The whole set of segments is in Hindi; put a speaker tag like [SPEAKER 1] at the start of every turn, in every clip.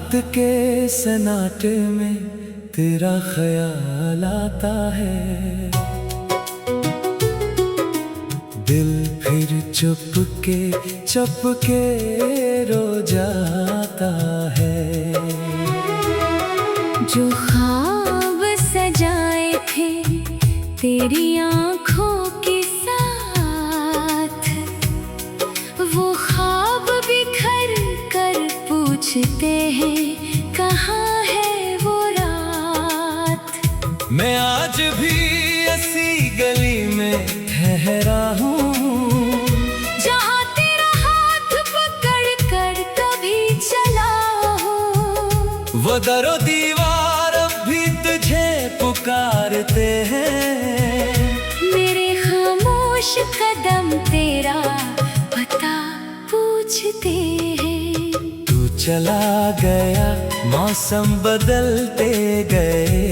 [SPEAKER 1] रात के सन्नाटे में तेरा ख्याल आता है। दिल फिर चुपके रो जाता है।
[SPEAKER 2] जो ख्वाब सजाए थे तेरी आँखों के साथ, वो ख्वाब बिखर कर पूछते हैं कहाँ है वो रात।
[SPEAKER 1] मैं आज भी ऐसी गली में ठहरा हूँ
[SPEAKER 2] जहाँ तेरा हाथ पकड़ कर कभी चला हो।
[SPEAKER 1] वो दरो दीवार अब भी तुझे पुकारते हैं।
[SPEAKER 2] मेरे खामोश कदम तेरा पता पूछते हैं।
[SPEAKER 1] तू चला गया, मौसम बदलते गए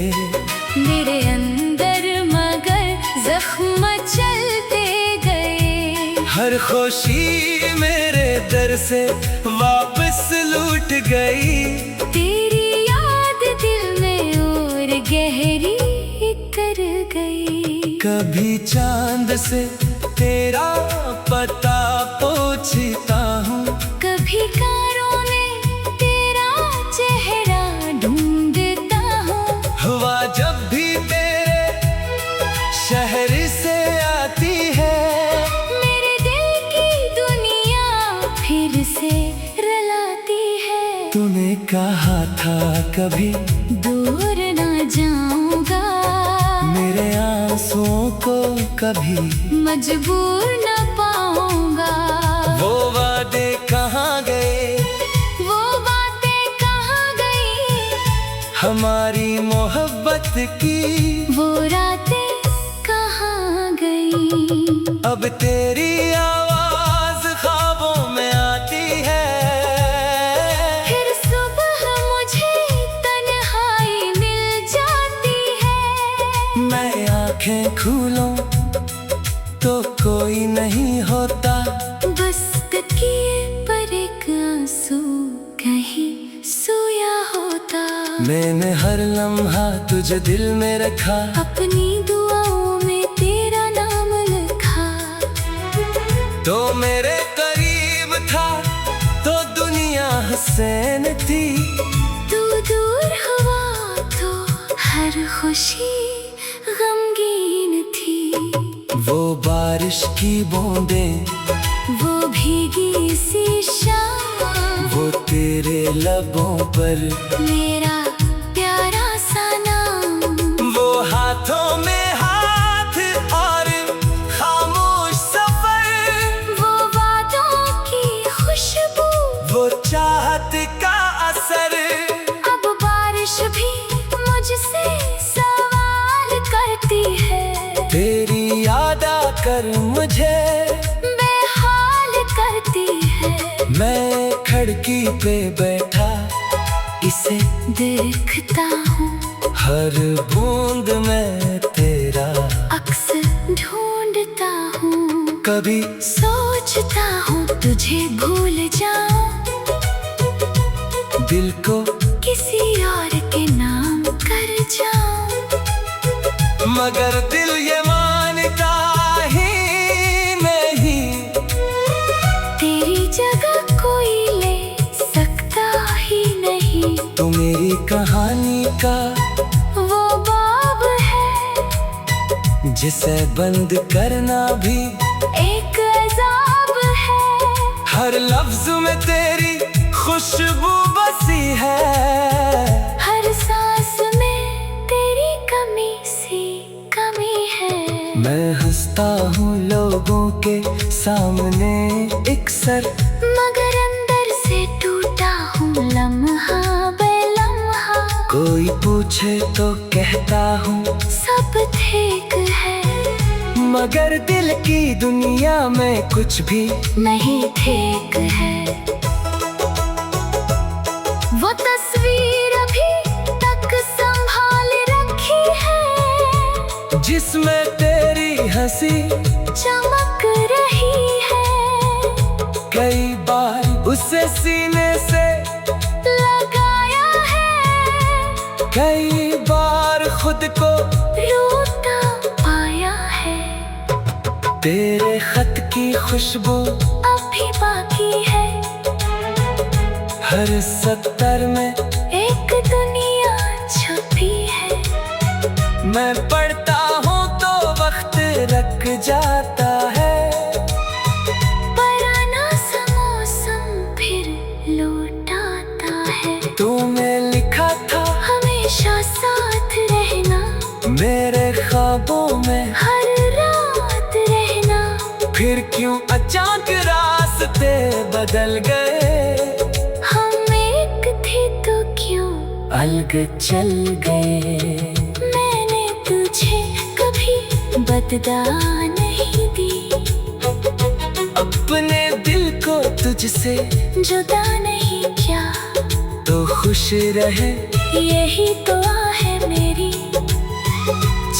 [SPEAKER 2] मेरे अंदर मगर जख्म चलते गए।
[SPEAKER 1] हर खुशी मेरे दर से वापस लूट गई।
[SPEAKER 2] तेरी याद दिल में और गहरी उतर गई।
[SPEAKER 1] कभी चांद से तेरा पता पूछता हूँ,
[SPEAKER 2] कभी कारों में तेरा चेहरा ढूंढता हूँ।
[SPEAKER 1] हवा जब भी तेरे शहर से आती है,
[SPEAKER 2] मेरे दिल की दुनिया फिर से रुलाती है।
[SPEAKER 1] तूने कहा था कभी
[SPEAKER 2] दूर ना जाऊंगा,
[SPEAKER 1] मेरे आंसुओं को कभी
[SPEAKER 2] मजबूर न पाऊंगा।
[SPEAKER 1] वो वादे कहाँ गए,
[SPEAKER 2] वो बातें कहाँ गई,
[SPEAKER 1] हमारी मोहब्बत की
[SPEAKER 2] वो रातें कहाँ गई।
[SPEAKER 1] अब तेरी आवाज ख्वाबों में आती है।
[SPEAKER 2] फिर सुबह मुझे तन्हाई मिल जाती है।
[SPEAKER 1] मैं आंखें खोलूं तो कोई नहीं होता,
[SPEAKER 2] बस तकिए पर एक आंसू कहीं सोया होता।
[SPEAKER 1] मैंने हर लम्हा तुझे दिल में रखा,
[SPEAKER 2] अपनी दुआओं में तेरा नाम लिखा।
[SPEAKER 1] तो मेरे करीब था तो दुनिया हसीन थी।
[SPEAKER 2] तू दूर हुआ तो हर खुशी गमगीन थी।
[SPEAKER 1] वो बारिश की बूंदें,
[SPEAKER 2] वो भीगी सी शाम,
[SPEAKER 1] वो तेरे लबों पर
[SPEAKER 2] मेरा प्यारा सा नाम।
[SPEAKER 1] वो हाथों में हाथ और खामोश सफर,
[SPEAKER 2] वो वादों की खुशबू,
[SPEAKER 1] वो चाहत का असर।
[SPEAKER 2] अब बारिश भी मुझसे सवाल करती है।
[SPEAKER 1] तेरी याद आकर मुझे
[SPEAKER 2] बेहाल करती है।
[SPEAKER 1] मैं खिड़की पे बैठा इसे
[SPEAKER 2] देखता हूँ,
[SPEAKER 1] हर बूंद में तेरा
[SPEAKER 2] अक्स ढूंढता हूँ।
[SPEAKER 1] कभी
[SPEAKER 2] सोचता हूँ तुझे भूल जाऊं,
[SPEAKER 1] दिल को
[SPEAKER 2] किसी और के नाम कर जाऊं।
[SPEAKER 1] मगर दिल ये मानता ही नहीं,
[SPEAKER 2] तेरी जगह कोई ले सकता ही नहीं।
[SPEAKER 1] तो मेरी कहानी का
[SPEAKER 2] वो बाब है
[SPEAKER 1] जिसे बंद करना भी
[SPEAKER 2] एक अजाब है।
[SPEAKER 1] हर लफ्ज में तेरी खुशबू बसी है।
[SPEAKER 2] हर सांस में तेरी कमी सी कमी है।
[SPEAKER 1] मैं हंसता हूँ लोगों के सामने अक्सर,
[SPEAKER 2] मगर अंदर से टूटा हूँ लम्हा बे लम्हा।
[SPEAKER 1] कोई पूछे तो कहता हूँ
[SPEAKER 2] सब ठीक है,
[SPEAKER 1] मगर दिल की दुनिया में कुछ भी
[SPEAKER 2] नहीं ठीक है। वो तस्वीर अभी तक संभाल रखी है,
[SPEAKER 1] जिसमें तेरी हंसी
[SPEAKER 2] चमक रही है।
[SPEAKER 1] कई बार उसे सीने से
[SPEAKER 2] लगाया
[SPEAKER 1] कई बार खुद को
[SPEAKER 2] रोता पाया है,
[SPEAKER 1] तेरे खत की खुशबू
[SPEAKER 2] अब भी बाकी है।
[SPEAKER 1] हर सत्तर में
[SPEAKER 2] एक दुनिया छपी है,
[SPEAKER 1] मैं पढ़ता हूँ तो वक्त रख जाता है।
[SPEAKER 2] पुराना सा मौसम फिर लौट आता है।
[SPEAKER 1] तूने लिखा था
[SPEAKER 2] हमेशा साथ रहना,
[SPEAKER 1] मेरे ख्वाबों में
[SPEAKER 2] हर रात रहना।
[SPEAKER 1] फिर क्यों अचानक रास्ते बदल गए,
[SPEAKER 2] हम एक थे तो क्यों
[SPEAKER 1] अलग चल गए।
[SPEAKER 2] मैंने तुझे कभी बदला नहीं दी,
[SPEAKER 1] अपने दिल को तुझसे
[SPEAKER 2] जुदा नहीं किया।
[SPEAKER 1] तो खुश रहे
[SPEAKER 2] यही दुआ है मेरी,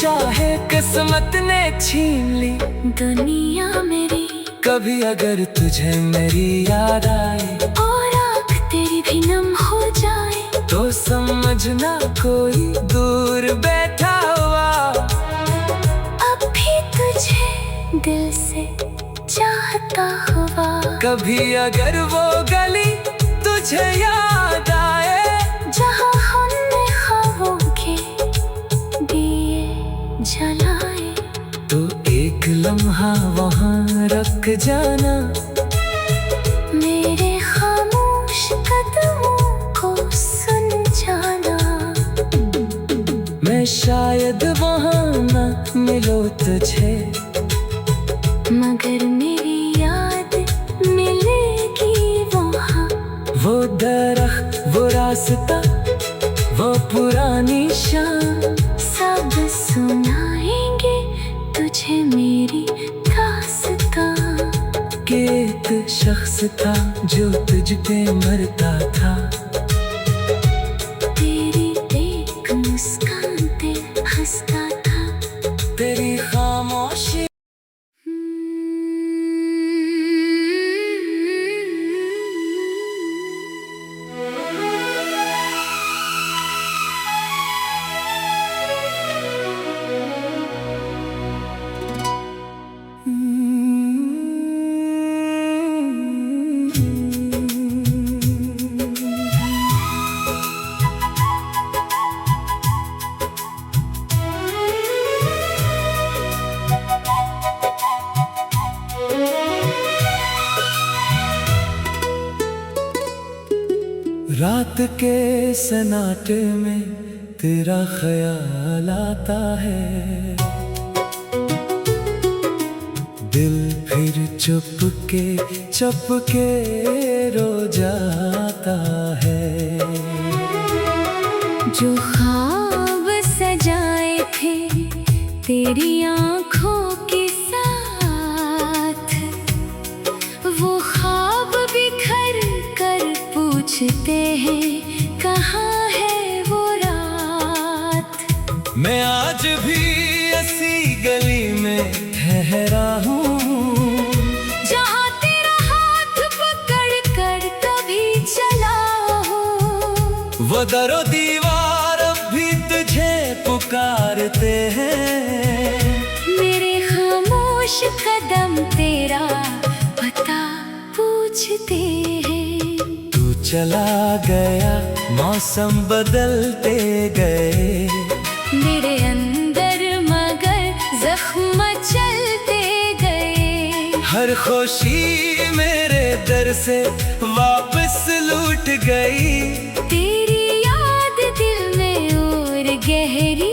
[SPEAKER 1] चाहे किस्मत ने छीन ली
[SPEAKER 2] दुनिया मेरी।
[SPEAKER 1] कभी अगर तुझे मेरी याद आए
[SPEAKER 2] और आँख तेरी भी नम हो जाए,
[SPEAKER 1] तो समझना कोई दूर बैठा हुआ
[SPEAKER 2] अब भी तुझे दिल से चाहता हुआ।
[SPEAKER 1] कभी अगर वो गली तुझे याद आए,
[SPEAKER 2] जहाँ हमने ख्वाबों के दिए जलाए,
[SPEAKER 1] तो एक लम्हा वहाँ रख जाना।
[SPEAKER 2] मेरे खामोश कदमों को सुन जाना।
[SPEAKER 1] मैं शायद वहाँ न मिलो तुझे,
[SPEAKER 2] मगर मेरी याद मिलेगी वहाँ।
[SPEAKER 1] वो दरख्त, वो रास्ता, वो पुरानी शाम,
[SPEAKER 2] सब सुनाएंगे तुझे मेरी दास्तां।
[SPEAKER 1] कि एक शख्स था जो तुझ पे मरता था।
[SPEAKER 2] तेरी एक मुस्कान पे हंसता था।
[SPEAKER 1] तेरी खामोशी रात के सन्नाटे में तेरा ख्याल आता है। दिल फिर चुप के रो जाता है।
[SPEAKER 2] जो ख्वाब सजाए थे तेरी आँखों के साथ, वो ख्वाब बिखर कर पूछते हैं कहाँ है वो रात।
[SPEAKER 1] मैं आज भी ऐसी गली में ठहरा हूँ,
[SPEAKER 2] जहाँ तेरा हाथ पकड़ कर कभी चला हो।
[SPEAKER 1] वो दरो दीवार अब भी तुझे पुकारते हैं।
[SPEAKER 2] मेरे खामोश कदम तेरा पता पूछते हैं।
[SPEAKER 1] तू चला गया, मौसम बदलते गए।
[SPEAKER 2] मेरे अंदर मगर जख्म चलते गए।
[SPEAKER 1] हर खुशी मेरे दर से वापस लूट गई।
[SPEAKER 2] तेरी याद दिल में और गहरी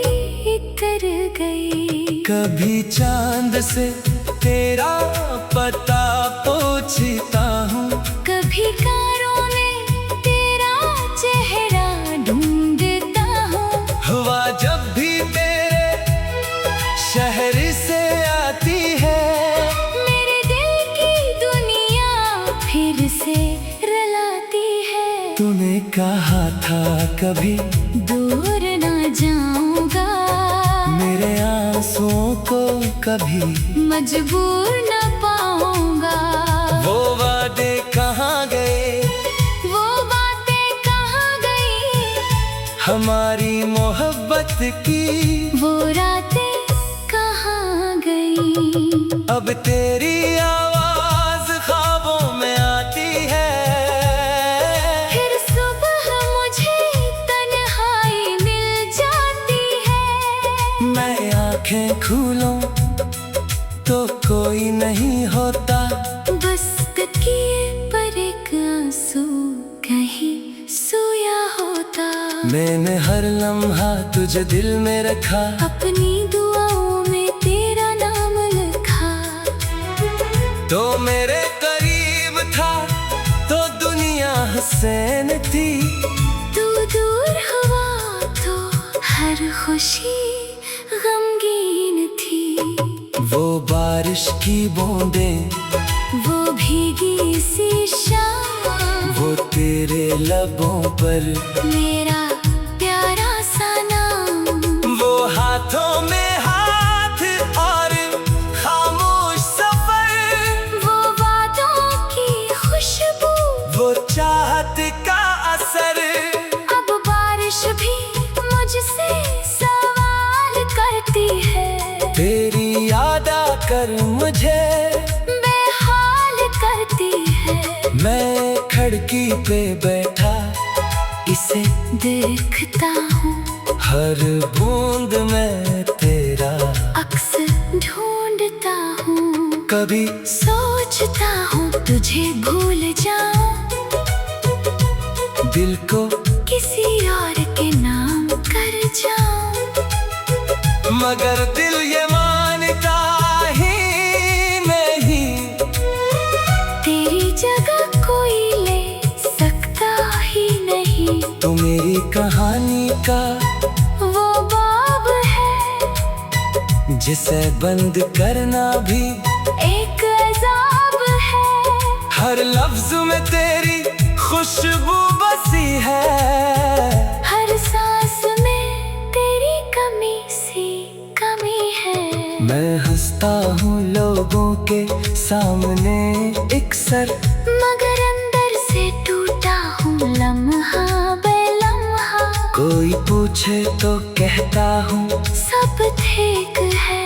[SPEAKER 2] उतर गई।
[SPEAKER 1] कभी चांद से तेरा पता पूछता हूँ,
[SPEAKER 2] कभी कारों में तेरा चेहरा ढूंढता हूँ।
[SPEAKER 1] हवा जब भी तेरे शहर से आती है,
[SPEAKER 2] मेरे दिल की दुनिया फिर से रुलाती है।
[SPEAKER 1] तूने कहा था कभी
[SPEAKER 2] दूर ना जाऊंगा,
[SPEAKER 1] मेरे आंसुओं को कभी
[SPEAKER 2] मजबूर न पाऊंगा।
[SPEAKER 1] वो वादे कहाँ गए,
[SPEAKER 2] वो बातें कहाँ गई,
[SPEAKER 1] हमारी मोहब्बत की
[SPEAKER 2] वो रातें कहाँ गई।
[SPEAKER 1] अब तेरी आवाज ख्वाबों में आती है।
[SPEAKER 2] फिर सुबह मुझे तन्हाई मिल जाती है।
[SPEAKER 1] मैं आंखें खोलूं तो कोई नहीं होता,
[SPEAKER 2] बस तकिए पर एक आंसू कहीं सोया होता।
[SPEAKER 1] मैंने हर लम्हा तुझे दिल में रखा,
[SPEAKER 2] अपनी दुआओं में तेरा नाम लिखा।
[SPEAKER 1] तो मेरे करीब था तो दुनिया हुसैन थी।
[SPEAKER 2] तू दूर हुआ तो हर खुशी गमगीन थी।
[SPEAKER 1] वो बारिश की बूंदें,
[SPEAKER 2] वो भीगी सी शाम,
[SPEAKER 1] वो तेरे लबों पर
[SPEAKER 2] मेरा प्यारा सा नाम।
[SPEAKER 1] वो हाथों में हाथ और खामोश सफर,
[SPEAKER 2] वो वादों की खुशबू,
[SPEAKER 1] वो चाहत का असर।
[SPEAKER 2] अब बारिश भी मुझसे सवाल करती है।
[SPEAKER 1] तेरी याद आकर मुझे
[SPEAKER 2] बेहाल करती है।
[SPEAKER 1] मैं खिड़की पे बैठा इसे
[SPEAKER 2] देखता हूँ,
[SPEAKER 1] हर बूंद में तेरा
[SPEAKER 2] अक्स ढूंढता हूँ।
[SPEAKER 1] कभी
[SPEAKER 2] सोचता हूँ तुझे भूल जाऊं,
[SPEAKER 1] दिल को
[SPEAKER 2] किसी और के नाम कर जाऊं।
[SPEAKER 1] मगर दिल ये मानता ही नहीं,
[SPEAKER 2] तेरी जगह कोई ले सकता ही नहीं।
[SPEAKER 1] तू मेरी कहानी का
[SPEAKER 2] वो बाब है
[SPEAKER 1] जिसे बंद करना भी
[SPEAKER 2] एक अजाब है।
[SPEAKER 1] हर लफ्ज में तेरी खुशबू बसी है।
[SPEAKER 2] हर सांस में तेरी कमी सी कमी है।
[SPEAKER 1] मैं हंसता हूँ लोगों के सामने एक सर,
[SPEAKER 2] मगर अंदर से टूटा हूँ लम्हा बे लम्हा।
[SPEAKER 1] कोई पूछे तो कहता हूँ
[SPEAKER 2] सब ठीक है,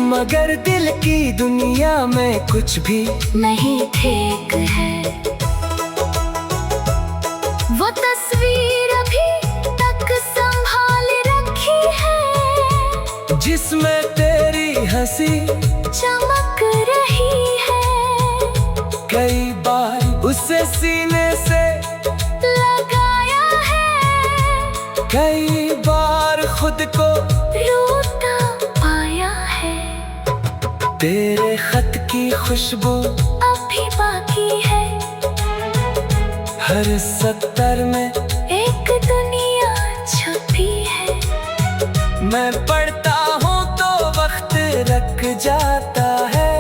[SPEAKER 1] मगर दिल की दुनिया में कुछ भी
[SPEAKER 2] नहीं ठीक है। वो तस्वीर अभी तक संभाल रखी है,
[SPEAKER 1] जिसमें तेरी हंसी
[SPEAKER 2] चमक रही है।
[SPEAKER 1] कई बार उसे सीने से
[SPEAKER 2] लगाया है,
[SPEAKER 1] कई बार खुद को
[SPEAKER 2] लूटा पाया है।
[SPEAKER 1] तेरे खत की खुशबू
[SPEAKER 2] अब भी बाकी है,
[SPEAKER 1] हर सत्तर में
[SPEAKER 2] एक दुनिया छुपी है।
[SPEAKER 1] मैं पढ़ता हूँ तो वक्त रख जाता है,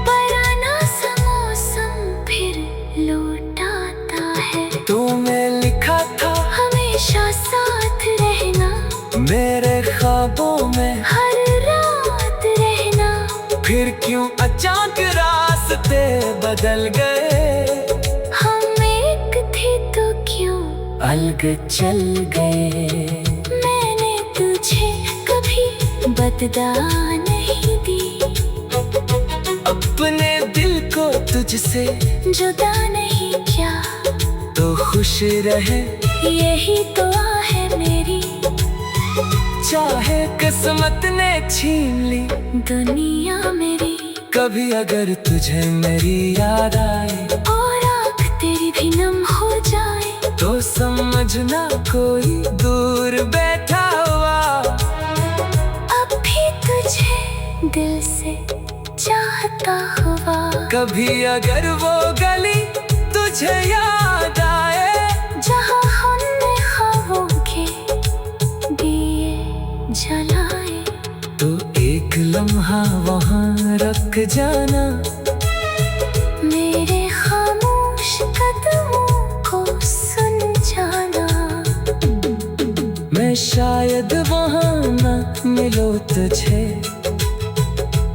[SPEAKER 2] पुराना सा मौसम फिर लौट आता है।
[SPEAKER 1] तूने लिखा था
[SPEAKER 2] हमेशा साथ रहना,
[SPEAKER 1] मेरे ख्वाबों में
[SPEAKER 2] हर रात रहना।
[SPEAKER 1] फिर क्यों अचानक रास्ते बदल गए,
[SPEAKER 2] हम एक थे तो क्यों
[SPEAKER 1] अलग चल गए।
[SPEAKER 2] मैंने तुझे कभी बदला नहीं दी,
[SPEAKER 1] अपने दिल को तुझसे
[SPEAKER 2] जुदा नहीं किया।
[SPEAKER 1] तो खुश रहे
[SPEAKER 2] यही दुआ है मेरी,
[SPEAKER 1] चाहे किस्मत ने छीन ली
[SPEAKER 2] दुनिया मेरी।
[SPEAKER 1] कभी अगर तुझे मेरी याद आए
[SPEAKER 2] और आँख तेरी भी नम हो जाए,
[SPEAKER 1] तो समझना कोई दूर बैठा हुआ
[SPEAKER 2] अब भी तुझे दिल से चाहता हुआ।
[SPEAKER 1] कभी अगर वो गली तुझे याद आए,
[SPEAKER 2] जहाँ हमने ख्वाबों के दिए जलाए,
[SPEAKER 1] तो एक लम्हा वहाँ रख जाना।
[SPEAKER 2] मेरे खामोश कदमों को सुन जाना।
[SPEAKER 1] मैं शायद वहाँ न मिलो तुझे,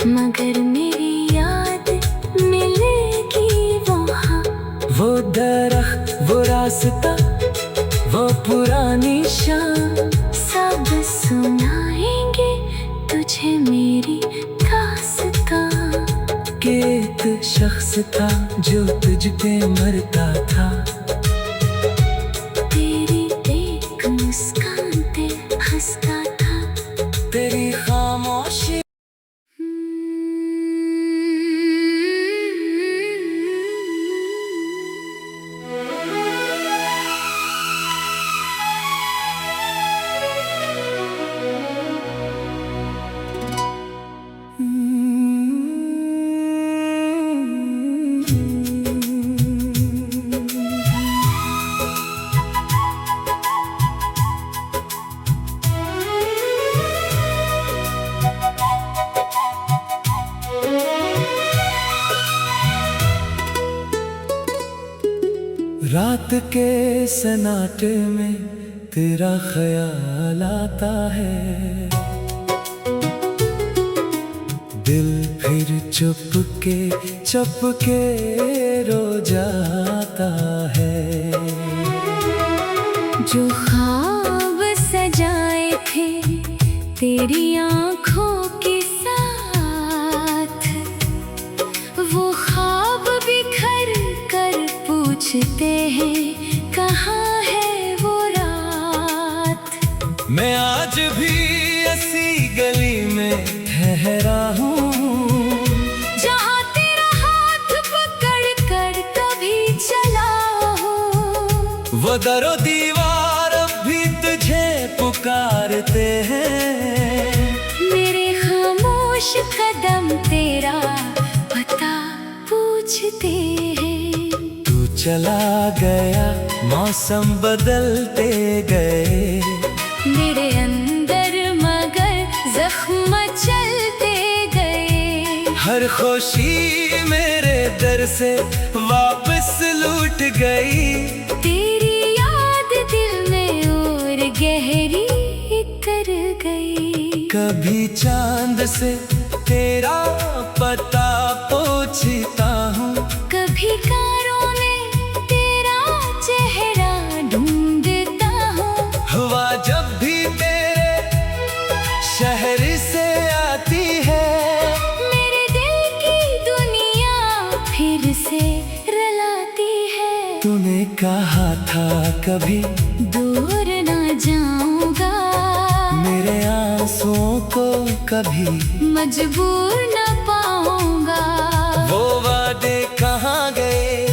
[SPEAKER 2] मगर मेरी याद मिलेगी वहाँ।
[SPEAKER 1] वो दरख्त वो रास्ता वो पुरानी शाम
[SPEAKER 2] सब सुनाएंगे तुझे मेरी दास्तां।
[SPEAKER 1] के एक शख्स था जो तुझ पे मरता था,
[SPEAKER 2] तेरी एक मुस्कान पे हंसता था।
[SPEAKER 1] तेरी खामोशी रात के सन्नाटे में तेरा ख्याल आता है, दिल फिर चुपके रो जाता है।
[SPEAKER 2] जो ख्वाब सजाए थे तेरी आँखों के साथ, वो ख्वाब बिखर कर पूछते हैं कहाँ है वो रात।
[SPEAKER 1] मैं आज भी ऐसी गली में ठहरा हूँ,
[SPEAKER 2] जहाँ तेरा हाथ पकड़ कर कभी चला हो।
[SPEAKER 1] वो दरो दीवार अब भी तुझे पुकारते हैं,
[SPEAKER 2] मेरे खामोश कदम तेरा पता पूछते हैं।
[SPEAKER 1] तू चला गया मौसम बदलते गए,
[SPEAKER 2] मेरे अंदर मगर जख्म चलते गए।
[SPEAKER 1] हर खुशी मेरे दर से वापस लूट गई।
[SPEAKER 2] तेरी याद दिल में और गहरी उतर गई।
[SPEAKER 1] कभी चांद से तेरा पता पूछता हूँ,
[SPEAKER 2] कभी कारों में तेरा चेहरा ढूंढता हूँ।
[SPEAKER 1] हवा जब भी तेरे शहर से आती है,
[SPEAKER 2] मेरे दिल की दुनिया फिर से रुलाती है।
[SPEAKER 1] तूने कहा था कभी
[SPEAKER 2] दूर ना जाऊंगा,
[SPEAKER 1] मेरे आंसुओं को कभी
[SPEAKER 2] मजबूर न पाऊंगा।
[SPEAKER 1] वो वादे कहाँ गए,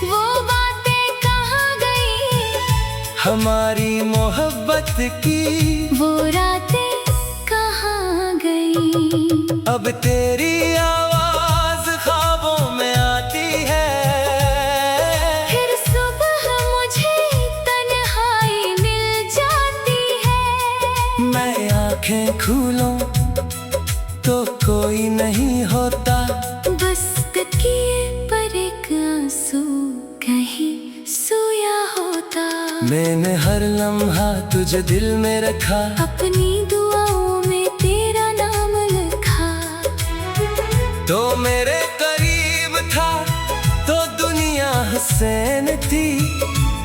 [SPEAKER 2] वो बातें कहाँ गई,
[SPEAKER 1] हमारी मोहब्बत की
[SPEAKER 2] वो रातें कहाँ गई।
[SPEAKER 1] अब तेरी आवाज ख्वाबों में आती है,
[SPEAKER 2] फिर सुबह मुझे तन्हाई मिल जाती है।
[SPEAKER 1] मैं आंखें खोलूं तो कोई नहीं होता,
[SPEAKER 2] बस तकिए पर एक आंसू कहीं सोया होता।
[SPEAKER 1] मैंने हर लम्हा तुझे दिल में रखा,
[SPEAKER 2] अपनी दुआओं में तेरा नाम लिखा।
[SPEAKER 1] तो मेरे करीब था तो दुनिया हसीन थी,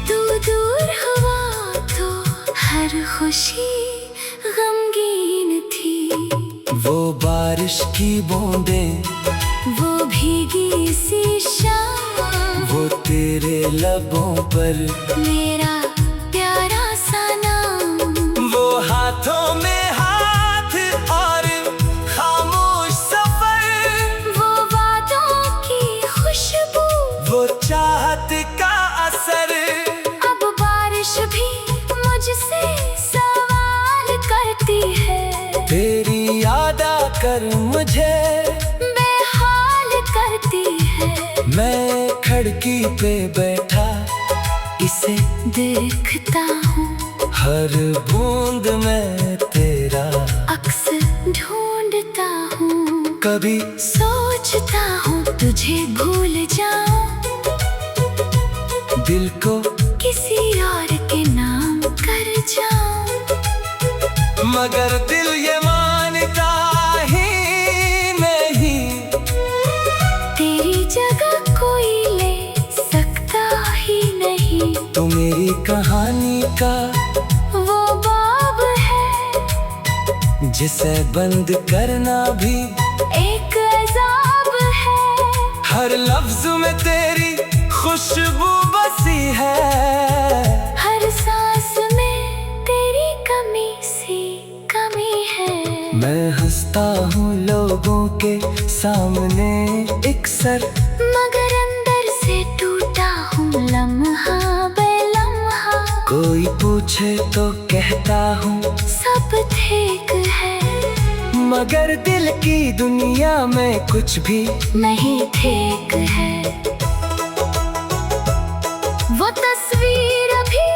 [SPEAKER 2] तू दूर हुआ तो हर खुशी गमगीन थी।
[SPEAKER 1] वो बारिश की बूंदें,
[SPEAKER 2] वो भीगी सी शाम,
[SPEAKER 1] वो तेरे लबों पर
[SPEAKER 2] मेरा प्यारा सा नाम।
[SPEAKER 1] वो हाथों में हाथ और खामोश सफर,
[SPEAKER 2] वो वादों की खुशबू,
[SPEAKER 1] वो चाहत का असर।
[SPEAKER 2] अब बारिश भी मुझसे सवाल करती है,
[SPEAKER 1] तेरी याद आकर मुझे
[SPEAKER 2] बेहाल करती है।
[SPEAKER 1] मैं खिड़की पे बैठा इसे
[SPEAKER 2] देखता हूँ,
[SPEAKER 1] हर बूंद में तेरा
[SPEAKER 2] अक्स ढूंढता हूँ।
[SPEAKER 1] कभी
[SPEAKER 2] सोचता हूँ तुझे भूल जाऊं,
[SPEAKER 1] दिल को
[SPEAKER 2] किसी और के नाम कर जाऊं।
[SPEAKER 1] मगर दिल ये मानता ही नहीं,
[SPEAKER 2] तेरी जगह कोई ले सकता ही नहीं।
[SPEAKER 1] तो मेरी कहानी से बंद करना भी
[SPEAKER 2] एक अज़ाब है।
[SPEAKER 1] हर लफ्ज में तेरी खुशबू बसी है,
[SPEAKER 2] हर सांस में तेरी कमी सी कमी है।
[SPEAKER 1] मैं हंसता हूँ लोगों के सामने अक्सर,
[SPEAKER 2] मगर अंदर से टूटा हूँ लम्हा बेलम्हा।
[SPEAKER 1] कोई पूछे तो कहता हूँ
[SPEAKER 2] सब ठीक है,
[SPEAKER 1] मगर दिल की दुनिया में कुछ भी
[SPEAKER 2] नहीं ठीक है। वो तस्वीर अभी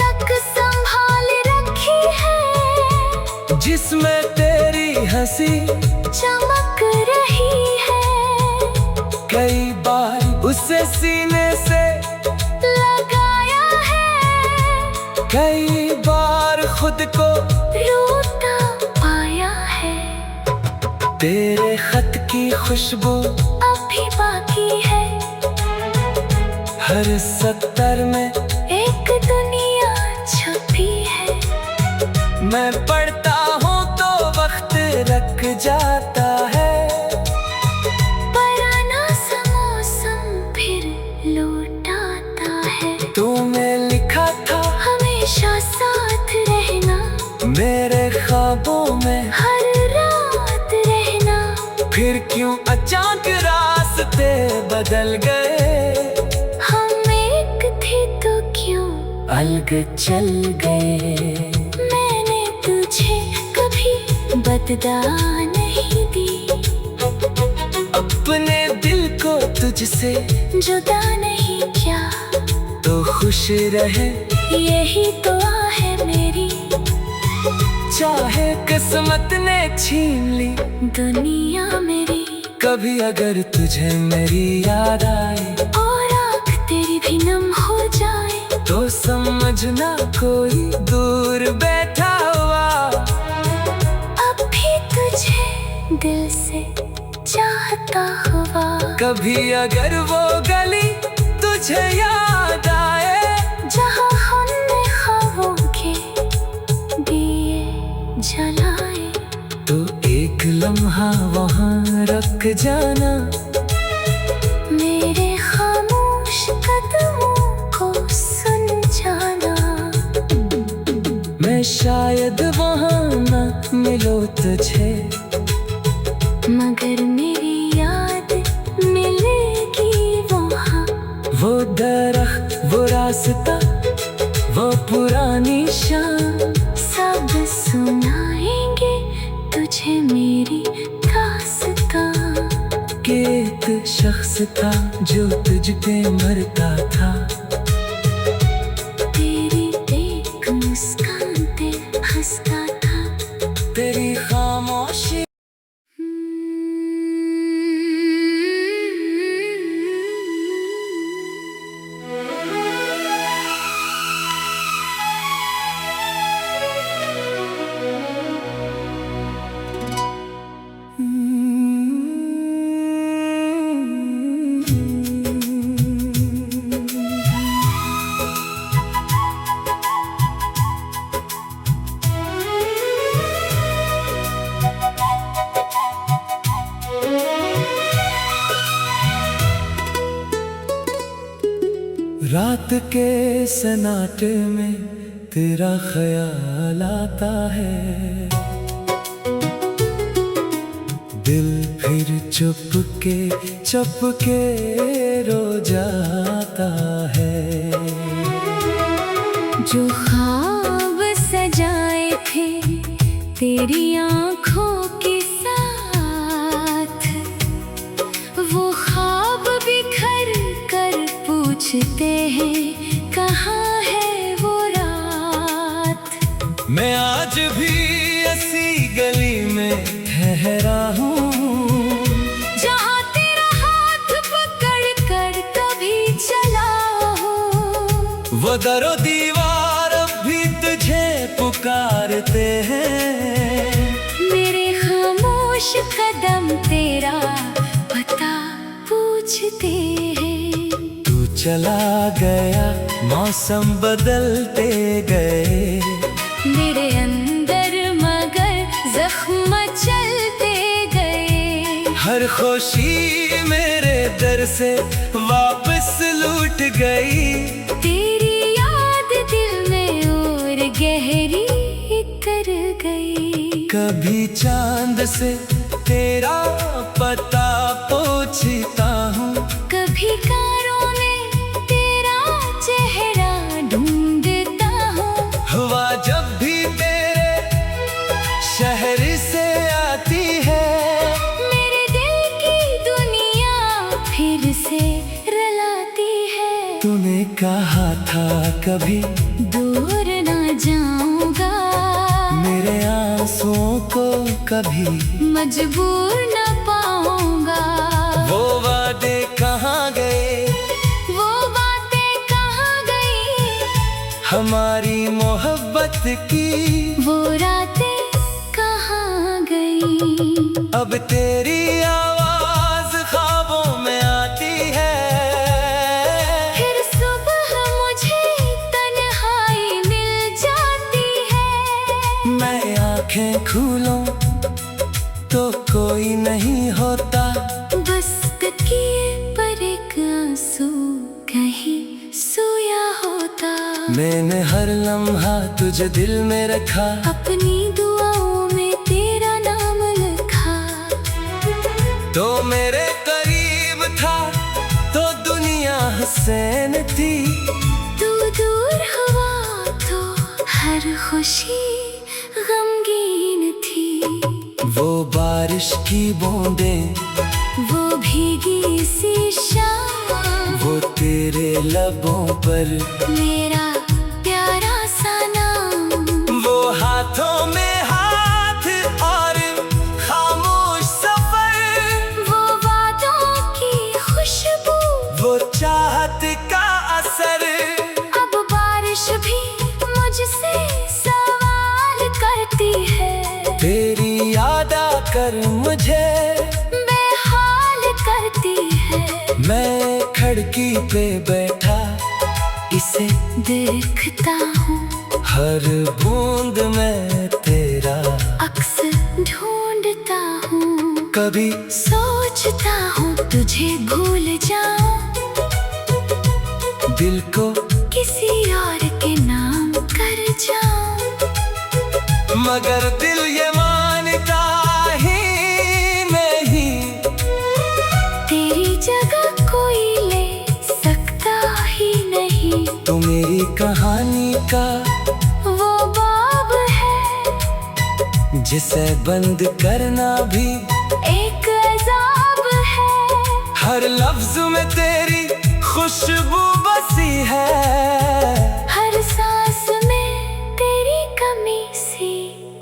[SPEAKER 2] तक संभाल रखी है,
[SPEAKER 1] जिसमें तेरी हंसी
[SPEAKER 2] चमक रही है।
[SPEAKER 1] कई बार उसे सीने से
[SPEAKER 2] लगाया है,
[SPEAKER 1] कई बार खुद को
[SPEAKER 2] रोता पाया है।
[SPEAKER 1] तेरे खत की खुशबू
[SPEAKER 2] अभी बाकी है,
[SPEAKER 1] हर सत्तर में
[SPEAKER 2] एक दुनिया छुपी है।
[SPEAKER 1] मैं पढ़ता हूँ तो वक्त रख जाता है,
[SPEAKER 2] पुराना सा मौसम फिर लौट आता है।
[SPEAKER 1] तूने लिखा था
[SPEAKER 2] हमेशा साथ रहना,
[SPEAKER 1] मेरे ख्वाबों में
[SPEAKER 2] हर रात रहना।
[SPEAKER 1] फिर क्यों अचानक रास्ते बदल गए,
[SPEAKER 2] हम एक थे तो क्यों
[SPEAKER 1] अलग चल गए।
[SPEAKER 2] मैंने तुझे कभी बदला नहीं दी,
[SPEAKER 1] अपने दिल को तुझसे
[SPEAKER 2] जुदा नहीं किया।
[SPEAKER 1] तो खुश रहे
[SPEAKER 2] यही तो है मेरी,
[SPEAKER 1] चाहे किस्मत ने छीन ली
[SPEAKER 2] दुनिया मेरी।
[SPEAKER 1] कभी अगर तुझे मेरी याद आए
[SPEAKER 2] और आँख तेरी भी नम हो जाए,
[SPEAKER 1] तो समझना कोई दूर बैठा हुआ
[SPEAKER 2] अब भी तुझे दिल से चाहता हुआ।
[SPEAKER 1] कभी अगर वो गली तुझे याद आए,
[SPEAKER 2] जहाँ हमने ख्वाबों के दिए जलाए,
[SPEAKER 1] तो एक लम्हा वहाँ रख जाना,
[SPEAKER 2] मेरे खामोश कदमों को सुन जाना।
[SPEAKER 1] मैं शायद वहाँ न मिलो तुझे,
[SPEAKER 2] मगर मेरी याद मिलेगी वहाँ।
[SPEAKER 1] वो दरख्त, वो रास्ता, वो पुरानी शाम,
[SPEAKER 2] सब सुनाएंगे तुझे मेरी दास्तां।
[SPEAKER 1] कि एक शख्स था जो तुझ पे मरता था,
[SPEAKER 2] तेरी एक मुस्कान पे हंसता था।
[SPEAKER 1] तेरी खामोशी रात के सन्नाटे में तेरा ख्याल आता है, दिल फिर चुप के रो जाता है।
[SPEAKER 2] जो ख्वाब सजाए थे तेरी आँखों के साथ, वो ख्वाब बिखर कर पूछते हैं कहाँ है वो रात।
[SPEAKER 1] मैं आज भी ऐसी गली में ठहरा हूँ,
[SPEAKER 2] जहाँ तेरा हाथ पकड़ कर कभी चला हो।
[SPEAKER 1] वो दरो दीवार अब भी तुझे पुकारते हैं,
[SPEAKER 2] मेरे खामोश कदम तेरा पता पूछते हैं।
[SPEAKER 1] तू चला गया, मौसम बदलते गए,
[SPEAKER 2] मेरे अंदर मगर जख्म चलते गए।
[SPEAKER 1] हर खुशी मेरे दर से वापस लूट गई।
[SPEAKER 2] तेरी याद दिल में और गहरी कर गई।
[SPEAKER 1] कभी चांद से तेरा पता पूछता हूँ,
[SPEAKER 2] कभी कारों में तेरा चेहरा ढूंढता हूँ।
[SPEAKER 1] हवा जब भी तेरे शहर से आती है,
[SPEAKER 2] मेरे दिल की दुनिया फिर से रुलाती है।
[SPEAKER 1] तूने कहा था कभी
[SPEAKER 2] दूर ना जाऊंगा,
[SPEAKER 1] मेरे आंसुओं को कभी
[SPEAKER 2] मजबूर न पाऊंगा।
[SPEAKER 1] वो वादे कहाँ गए,
[SPEAKER 2] वो बातें कहाँ गई,
[SPEAKER 1] हमारी मोहब्बत की
[SPEAKER 2] वो रातें कहाँ गई।
[SPEAKER 1] अब तेरी आवाज ख्वाबों में आती है।
[SPEAKER 2] फिर सुबह मुझे तन्हाई मिल जाती है।
[SPEAKER 1] मैं आंखें खोलूं तो कोई नहीं होता,
[SPEAKER 2] बस तकिए पर एक आंसू कहीं सोया होता।
[SPEAKER 1] मैंने हर लम्हा तुझे दिल में रखा,
[SPEAKER 2] अपनी दुआओं में तेरा नाम लिखा।
[SPEAKER 1] तो मेरे करीब था तो दुनिया हसीन थी।
[SPEAKER 2] तू दूर हुआ तो हर खुशी गमगीन थी।
[SPEAKER 1] वो बारिश की बूंदें,
[SPEAKER 2] वो भीगी सी शाम,
[SPEAKER 1] वो तेरे लबों पर
[SPEAKER 2] मेरा प्यारा सा नाम।
[SPEAKER 1] वो हाथों में हाथ और खामोश सफर,
[SPEAKER 2] वो वादों की खुशबू,
[SPEAKER 1] वो चाहत का असर।
[SPEAKER 2] अब बारिश भी मुझसे सवाल करती है।
[SPEAKER 1] तेरी याद आकर मुझे
[SPEAKER 2] बेहाल करती है।
[SPEAKER 1] मैं खिड़की पे बैठा इसे
[SPEAKER 2] देखता हूँ,
[SPEAKER 1] हर बूंद में तेरा
[SPEAKER 2] अक्स ढूंढता हूँ।
[SPEAKER 1] कभी
[SPEAKER 2] सोचता हूँ तुझे भूल जाऊं,
[SPEAKER 1] दिल को
[SPEAKER 2] किसी और के नाम कर जाऊं।
[SPEAKER 1] मगर दिल ये मानता ही नहीं,
[SPEAKER 2] तेरी जगह कोई ले सकता ही नहीं।
[SPEAKER 1] तू मेरी कहानी का
[SPEAKER 2] वो बाब है
[SPEAKER 1] जिसे बंद करना भी
[SPEAKER 2] एक अजाब है।
[SPEAKER 1] हर लफ्ज में तेरी खुशबू बसी है।
[SPEAKER 2] हर सांस में तेरी कमी सी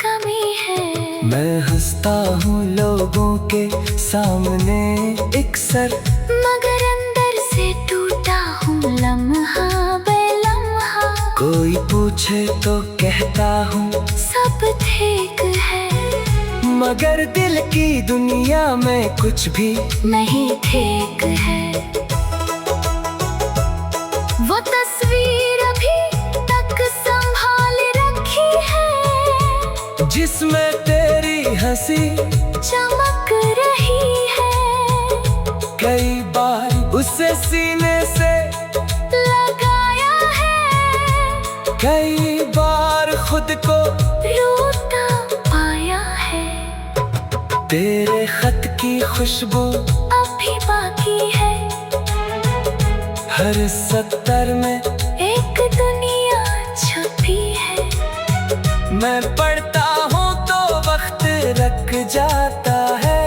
[SPEAKER 2] कमी है।
[SPEAKER 1] मैं हंसता हूँ लोगों के सामने अक्सर,
[SPEAKER 2] मगर अंदर से टूटा हूँ लम्हा बेलम्हा।
[SPEAKER 1] कोई पूछे तो कहता हूँ
[SPEAKER 2] सब ठीक है,
[SPEAKER 1] मगर दिल की दुनिया में कुछ भी
[SPEAKER 2] नहीं ठीक है। वो तस्वीर अभी तक संभाल रखी है,
[SPEAKER 1] जिसमें तेरी हंसी
[SPEAKER 2] चमक रही है।
[SPEAKER 1] कई बार उसे सीने से
[SPEAKER 2] लगाया है,
[SPEAKER 1] कई बार खुद को
[SPEAKER 2] लूटा पाया है।
[SPEAKER 1] तेरे खत की खुशबू
[SPEAKER 2] अभी बाकी है,
[SPEAKER 1] हर सत्तर में
[SPEAKER 2] एक दुनिया छुपी है।
[SPEAKER 1] मैं पढ़ता हूँ तो वक्त रख जाता है।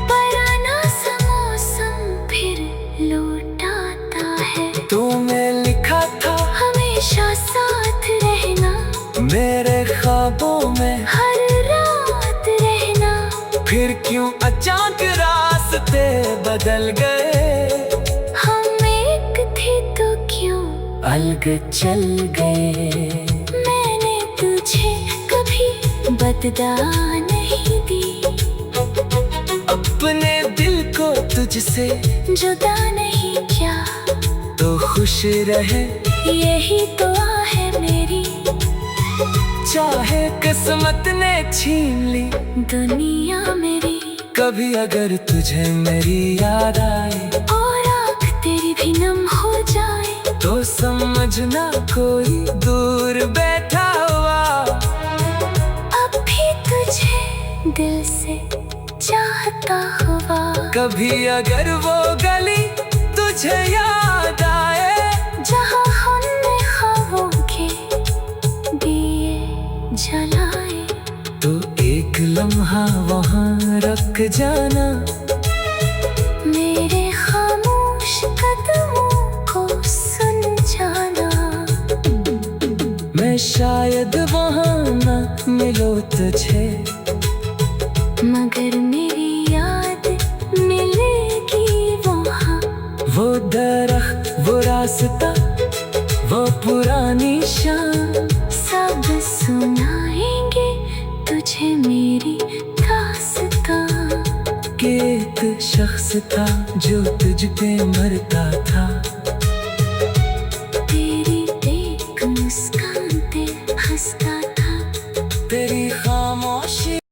[SPEAKER 2] पुराना सा मौसम फिर लौट आता है।
[SPEAKER 1] तूने लिखा था
[SPEAKER 2] हमेशा साथ रहना,
[SPEAKER 1] मेरे ख्वाबों में
[SPEAKER 2] हर रात रहना।
[SPEAKER 1] फिर क्यों अचानक रास्ते बदल गए।
[SPEAKER 2] हम एक थे तो क्यों
[SPEAKER 1] अलग चल गए।
[SPEAKER 2] मैंने तुझे कभी बदला नहीं दी,
[SPEAKER 1] अपने दिल को तुझसे
[SPEAKER 2] जुदा नहीं किया।
[SPEAKER 1] तो खुश रहे,
[SPEAKER 2] यही दुआ है मेरी,
[SPEAKER 1] चाहे किस्मत ने छीन ली
[SPEAKER 2] दुनिया मेरी,
[SPEAKER 1] कभी अगर तुझे मेरी याद आए
[SPEAKER 2] और आँख तेरी भी नम हो जाए,
[SPEAKER 1] तो समझना कोई दूर बैठा हुआ
[SPEAKER 2] अब भी तुझे दिल से चाहता हुआ।
[SPEAKER 1] कभी अगर वो गली तुझे याद आए
[SPEAKER 2] जहाँ हमने ख्वाबों के दिए जलाए,
[SPEAKER 1] तो एक लम्हा वहाँ रख जाना,
[SPEAKER 2] मेरे खामोश कदमों को सुन जाना।
[SPEAKER 1] मैं शायद वहाँ न मिलो तुझे,
[SPEAKER 2] मगर मेरी याद मिलेगी वहाँ।
[SPEAKER 1] वो दरख्त, वो रास्ता, वो पुरानी शाम,
[SPEAKER 2] सब सुनाएंगे तुझे मेरी दास्तां।
[SPEAKER 1] कि एक शख्स था जो तुझ पे मरता था।